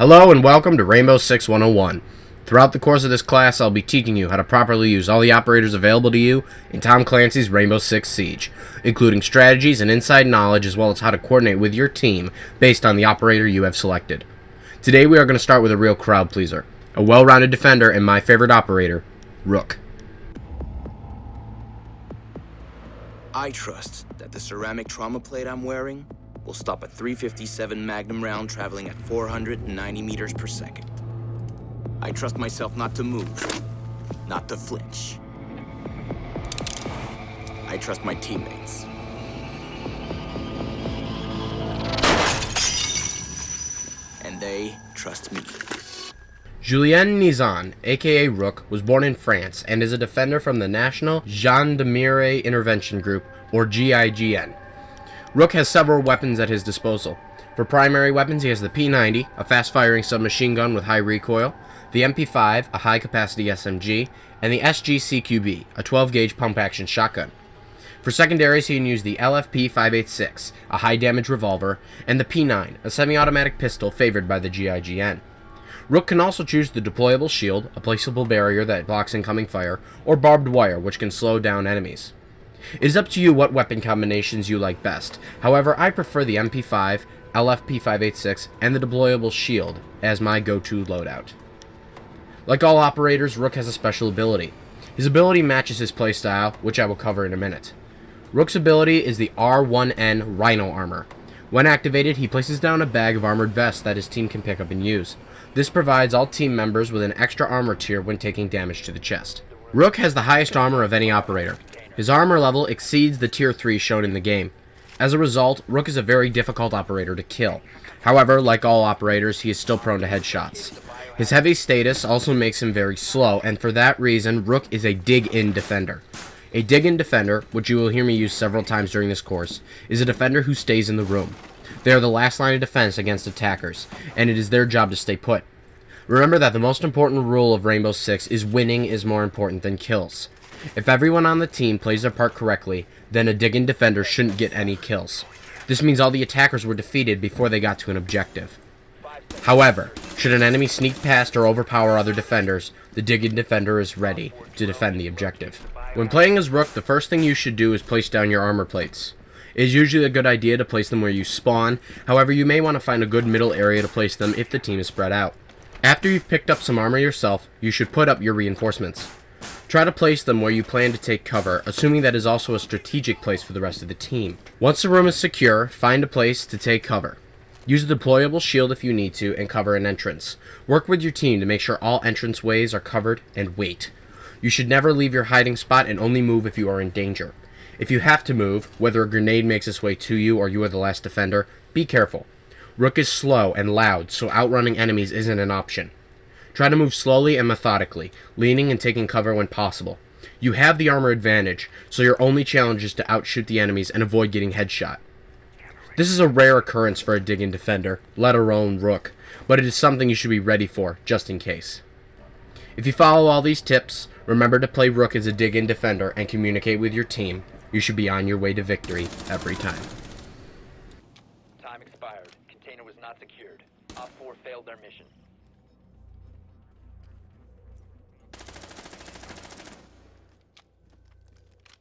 Hello and welcome to Rainbow Six 101. Throughout the course of this class, I'll be teaching you how to properly use all the operators available to you in Tom Clancy's Rainbow Six Siege, including strategies and inside knowledge as well as how to coordinate with your team based on the operator you have selected. Today we are going to start with a real crowd pleaser, a well-rounded defender and my favorite operator, Rook. I trust that the ceramic trauma plate I'm wearing will stop a .357 Magnum round traveling at 490 meters per second. I trust myself not to move, not to flinch. I trust my teammates. And they trust me. Julien Nizan, aka Rook, was born in France and is a defender from the National Gendarmerie Intervention Group, or GIGN. Rook has several weapons at his disposal. For primary weapons, he has the P90, a fast-firing submachine gun with high recoil, the MP5, a high-capacity SMG, and the SG-CQB, a 12-gauge pump-action shotgun. For secondaries, he can use the LFP-586, a high-damage revolver, and the P9, a semi-automatic pistol favored by the GIGN. Rook can also choose the Deployable Shield, a placeable barrier that blocks incoming fire, or Barbed Wire, which can slow down enemies. It is up to you what weapon combinations you like best. However, I prefer the MP5, LFP-586, and the Deployable Shield as my go-to loadout. Like all operators, Rook has a special ability. His ability matches his playstyle, which I will cover in a minute. Rook's ability is the R1N Rhino Armor. When activated, he places down a bag of armored vests that his team can pick up and use. This provides all team members with an extra armor tier when taking damage to the chest. Rook has the highest armor of any operator. His armor level exceeds the tier 3 shown in the game. As a result, Rook is a very difficult operator to kill. However, like all operators, he is still prone to headshots. His heavy status also makes him very slow, and for that reason, Rook is a dig-in defender. A dig-in defender, which you will hear me use several times during this course, is a defender who stays in the room. They are the last line of defense against attackers, and it is their job to stay put. Remember that the most important rule of Rainbow Six is winning is more important than kills. If everyone on the team plays their part correctly, then a dig-in defender shouldn't get any kills. This means all the attackers were defeated before they got to an objective. However, should an enemy sneak past or overpower other defenders, the dig-in defender is ready to defend the objective. When playing as Rook, the first thing you should do is place down your armor plates. It is usually a good idea to place them where you spawn, however you may want to find a good middle area to place them if the team is spread out. After you've picked up some armor yourself, you should put up your reinforcements. Try to place them where you plan to take cover, assuming that is also a strategic place for the rest of the team. Once the room is secure, find a place to take cover. Use a deployable shield if you need to, and cover an entrance. Work with your team to make sure all entrance ways are covered, and wait. You should never leave your hiding spot and only move if you are in danger. If you have to move, whether a grenade makes its way to you or you are the last defender, be careful. Rook is slow and loud, so outrunning enemies isn't an option. Try to move slowly and methodically, leaning and taking cover when possible. You have the armor advantage, so your only challenge is to outshoot the enemies and avoid getting headshot. This is a rare occurrence for a dig-in defender, let alone Rook, but it is something you should be ready for, just in case. If you follow all these tips, remember to play Rook as a dig-in defender and communicate with your team. You should be on your way to victory every time. Time expired. Container was not secured. Op 4 failed their mission.